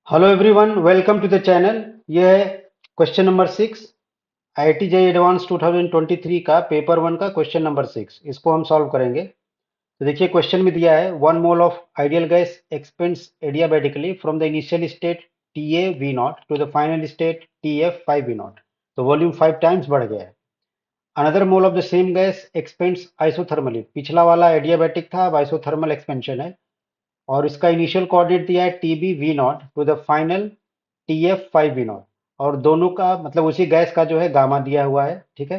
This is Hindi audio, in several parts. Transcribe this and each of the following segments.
Hello everyone, welcome to the channel. यह है question number 6, IIT JEE advance 2023 का पेपर 1 का क्वेश्चन नंबर 6। इसको हम सॉल्व करेंगे। तो देखिए, क्वेश्चन में दिया है 1 mole of ideal gas expands adiabatically from the initial state TA V naught to the final state TF 5 V naught. तो वॉल्यूम 5 टाइम्स बढ़ गया है। Another mole of the same gas expands isothermally. पिछला वाला एडियाबेटिक था, अब आइसोथर्मल एक्सपेंशन है। और इसका इनिशियल कोऑर्डिनेट दिया है TB V naught to the final TF 5 V naught. और दोनों का मतलब उसी गैस का जो है गामा दिया हुआ है। ठीक है।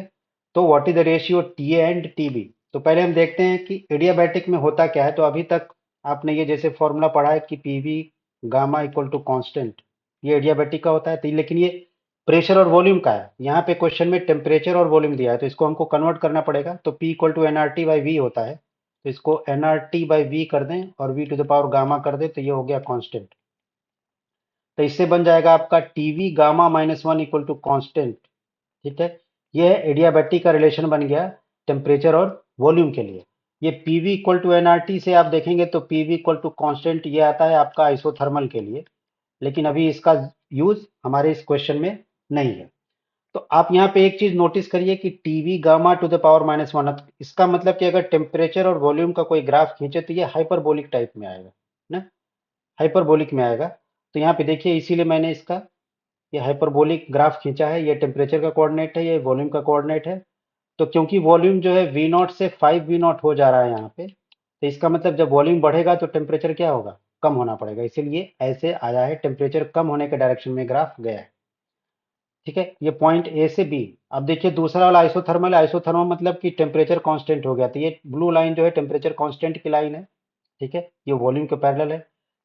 तो what is the ratio TA and TB। तो पहले हम देखते हैं कि एडियाबैटिक में होता क्या है। तो अभी तक आपने ये जैसे फॉर्मूला पढ़ा है कि PV gamma equal to constant, ये एडियाबैटिक का होता है। तो लेकिन ये प्रेशर और वॉल्यूम का है। यहाँ पे क्वेश्चन में टेम्परेचर और वॉल्यूम दिया है, तो इसको हमको कन्वर्ट करना पड़ेगा। तो P equal to NRT by V होता है। तो इसको NRT बाई V कर दें और V to the power gamma कर दें, तो ये हो गया कांस्टेंट। तो इससे बन जाएगा आपका TV gamma -1 equal to constant. ठीक है। ये एडियाबैटिक का रिलेशन बन गया टेम्परेचर और वॉल्यूम के लिए। ये पीवी इक्वल टू एनआरटी से आप देखेंगे तो पीवी इक्वल टू कॉन्स्टेंट ये आता है आपका आइसोथर्मल के लिए। लेकिन अभी इसका यूज हमारे इस क्वेश्चन में नहीं है। तो आप यहाँ पे एक चीज नोटिस करिए कि TV gamma two the power -1। इसका मतलब कि अगर टेम्परेचर और वॉल्यूम का कोई ग्राफ खींचे तो ये हाइपरबोलिक टाइप में आएगा ना, हाइपरबोलिक में आएगा। तो यहाँ पे देखिए, इसीलिए मैंने इसका ये हाइपरबोलिक ग्राफ खींचा है। ये टेम्परेचर का कोऑर्डिनेट है, ये वॉल्यूम का कोऑर्डिनेट है। तो क्योंकि वॉल्यूम जो है वी नॉट से 5 वी नॉट हो जा रहा है यहाँ पे, तो इसका मतलब जब वॉल्यूम बढ़ेगा तो टेम्परेचर क्या होगा, कम होना पड़ेगा। इसीलिए ऐसे आया है, टेम्परेचर कम होने के डायरेक्शन में ग्राफ गया है। ठीक है। ये पॉइंट ए से बी। अब देखिए दूसरा वाला आइसोथर्मल है। आइसोथर्मल मतलब कि टेम्परेचर कांस्टेंट हो गया। तो ये ब्लू लाइन जो है टेम्परेचर कांस्टेंट की लाइन है। ठीक है। ये वॉल्यूम के पैरेलल है।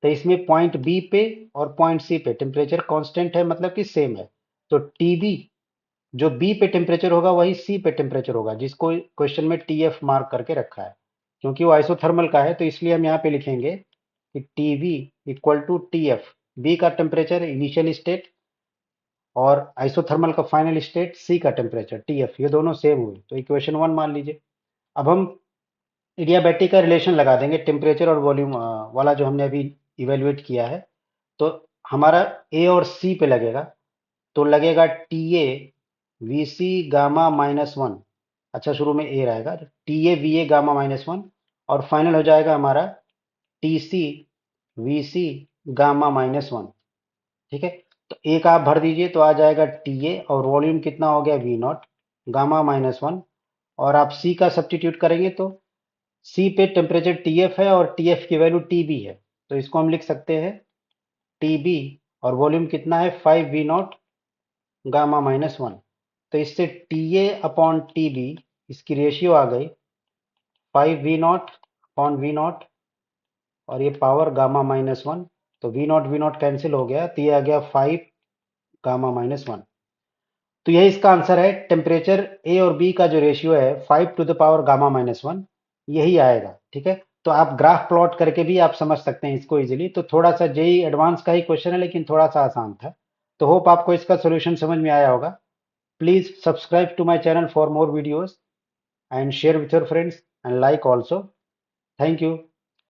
तो इसमें पॉइंट बी पे और पॉइंट सी पे टेम्परेचर कांस्टेंट है, मतलब कि सेम है। तो टीबी जो बी पे टेम्परेचर होगा वही सी पे टेम्परेचर होगा, जिसको क्वेश्चन में टीएफ मार्क करके रखा है। क्योंकि वो आइसोथर्मल का है तो इसलिए हम यहाँ पे लिखेंगे कि TV equal to TF. B का टेम्परेचर इनिशियल स्टेट और आइसोथर्मल का फाइनल स्टेट सी का टेम्परेचर टीएफ, ये दोनों सेम हुए तो इक्वेशन 1 मान लीजिए। अब हम एडियाबैटिक का रिलेशन लगा देंगे टेम्परेचर और वॉल्यूम वाला जो हमने अभी इवेल्युएट किया है। तो हमारा ए और सी पे लगेगा। तो लगेगा T A V C gamma -1। अच्छा, शुरू में ए रहेगा। T A V A gamma -1 और फाइनल हो जाएगा हमारा T C V C gamma -1। ठीक है। तो एक आप भर दीजिए तो आ जाएगा टी ए और वॉल्यूम कितना हो गया वी नॉट गामा -1। और आप सी का सब्स्टिट्यूट करेंगे तो सी पे टेम्परेचर टीएफ है और टीएफ की वैल्यू टीबी है। तो इसको हम लिख सकते हैं टीबी और वॉल्यूम कितना है 5 वी नॉट गामा -1। तो इससे T A upon T B, इसकी रेशियो आ गई 5 V naught upon V naught और ये पावर गामा -1। तो वी नॉट कैंसिल हो गया, तो ये आ गया 5 गामा -1। तो यही इसका आंसर है। टेम्परेचर ए और बी का जो रेशियो है 5 टू द पावर गामा -1, यही आएगा। ठीक है। तो आप ग्राफ प्लॉट करके भी आप समझ सकते हैं इसको इजीली। तो थोड़ा सा जेई एडवांस का ही क्वेश्चन है, लेकिन थोड़ा सा आसान था। तो होप आपको इसका सोल्यूशन समझ में आया होगा। Please subscribe to my channel for more videos and share with your friends and like also. Thank you.